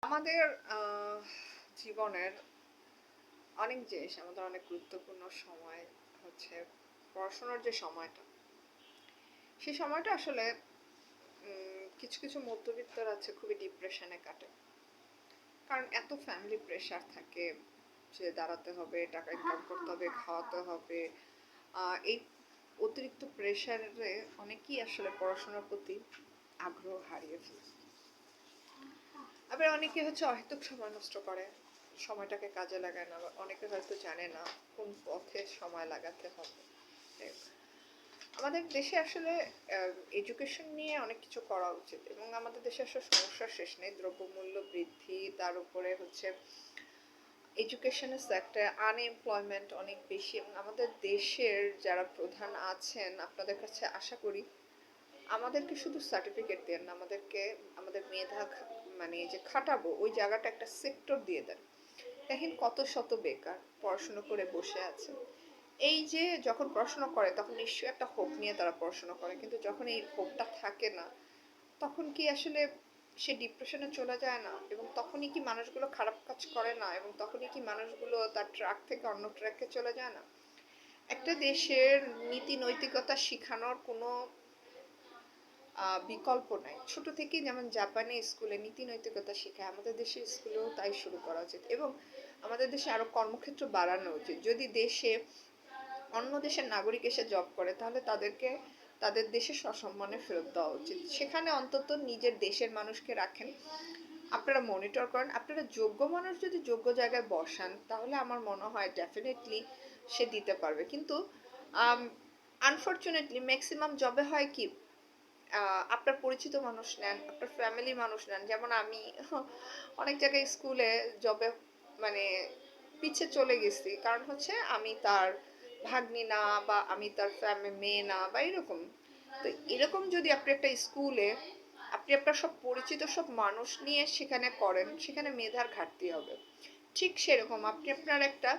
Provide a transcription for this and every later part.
আমাদের জীবনের অনেক জিনিস আমাদের অনেক গুরুত্বপূর্ণ সময় হচ্ছে পড়াশোনার যে সময়টা, সেই সময়টা আসলে কিছু কিছু মধ্যবিত্তর আছে খুবই ডিপ্রেশনে কাটে। কারণ এত ফ্যামিলি প্রেশার থাকে যে দাঁড়াতে হবে, টাকা ইনকাম করতে হবে, খাওয়াতে হবে। এই অতিরিক্ত প্রেশারে অনেকেই আসলে পড়াশোনার প্রতি আগ্রহ হারিয়ে ফেলে। আবার অনেকে হচ্ছে অহেতুক সময় নষ্ট করে, সময়টাকে কাজে লাগায় না, বা অনেকে হয়তো জানে না কোন পথে সময় লাগাতে হবে। আমাদের দেশে আসলে এডুকেশন নিয়ে অনেক কিছু করা উচিত, এবং আমাদের দেশে আসলে সমস্যার শেষ নেই। দ্রব্যমূল্য বৃদ্ধি, তার উপরে হচ্ছে এডুকেশনের সেক্টরে আনএমপ্লয়মেন্ট অনেক বেশি, এবং আমাদের দেশের যারা প্রধান আছেন, আপনাদের কাছে আশা করি আমাদেরকে শুধু সার্টিফিকেট দেন না, আমাদেরকে আমাদের মেধা মানে যে খাটাবো ওই জায়গাটা একটা সেক্টর দিয়ে দেন। দেখেন কত শত বেকার পড়াশোনা করে বসে আছে। এই যে যখন পড়াশোনা করে তখন নিশ্চয়ই একটা হোপ নিয়ে তারা পড়াশোনা করে, কিন্তু যখন এই হোপটা থাকে না, তখন কি আসলে সে ডিপ্রেশনে চলে যায় না? এবং তখনই কি মানুষগুলো খারাপ কাজ করে না? এবং তখনই কি মানুষগুলো তার ট্র্যাক থেকে অন্য ট্র্যাকে চলে যায় না? একটা দেশের নীতি নৈতিকতা শিখানোর কোনো বিকল্প নাই। ছোট থেকেই যেমন জাপানে স্কুলে নীতি নৈতিকতা শেখায়, আমাদের দেশের স্কুলেও তাই শুরু করা উচিত, এবং আমাদের দেশে আরো কর্মক্ষেত্র বাড়ানো উচিত। যদি দেশে অন্য দেশের নাগরিক এসে জব করে, তাহলে তাদেরকে তাদের দেশে সসম্মানে ফেরত দেওয়া উচিত। সেখানে অন্তত নিজের দেশের মানুষকে রাখেন, আপনারা মনিটর করেন। আপনারা যোগ্য মানুষ যদি যোগ্য জায়গায় বসান, তাহলে আমার মনে হয় ডেফিনেটলি সে দিতে পারবে। কিন্তু আনফর্চুনেটলি ম্যাক্সিমাম জবে হয় কি, আপনার পরিচিত মানুষ নেন, আপনার ফ্যামিলি মানুষ নেন। যেমন আমি অনেক জায়গায় স্কুলে জবে মানে পিছিয়ে চলে গেছি, কারণ হচ্ছে আমি তার ভাগ্নি না, বা আমি তার মেয়ে না, বা এরকম। তো এরকম যদি আপনি একটা স্কুলে আপনি আপনার সব পরিচিত সব মানুষ নিয়ে সেখানে করেন, সেখানে মেধার ঘাটতি হবে। ঠিক সেরকম আপনি আপনার একটা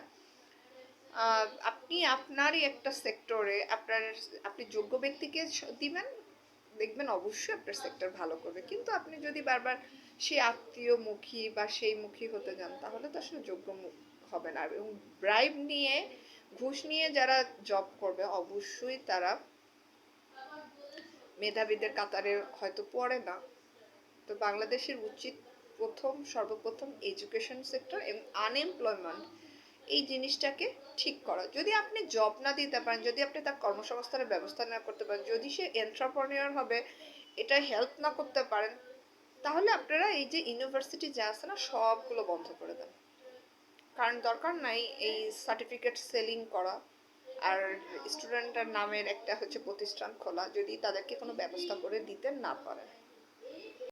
আপনি আপনারই একটা সেক্টরে আপনি যোগ্য ব্যক্তিকে দিবেন, দেখবেন অবশ্যই আপনার সেক্টর ভালো করবে। কিন্তু আপনি যদি বারবার সেই আত্মীয় মুখী বা সেই মুখী হতে যান, তাহলে তো আসলে যোগ্য হবে না। এবং ব্রাইব নিয়ে, ঘুষ নিয়ে যারা জব করবে, অবশ্যই তারা মেধাবীদের কাতারে হয়তো পড়ে না। তো বাংলাদেশের উচিত সর্বপ্রথম এডুকেশন সেক্টর এবং আনএমপ্লয়মেন্ট এই জিনিসটাকে ঠিক করা। যদি আপনি জব না দিতে পারেন, যদি আপনি তার কর্মসংস্থানের ব্যবস্থা না করতে পারেন, যদি সে এন্টারপ্রেনিউর হবে এটা হেল্প না করতে পারেন, তাহলে আপনারা এই যে ইউনিভার্সিটি যা আছে না, সবগুলো বন্ধ করে দেন। কারণ দরকার নাই এই সার্টিফিকেট সেলিং করা আর স্টুডেন্টের নামের একটা হচ্ছে প্রতিষ্ঠান খোলা, যদি তাদেরকে কোনো ব্যবস্থা করে দিতে না পারেন।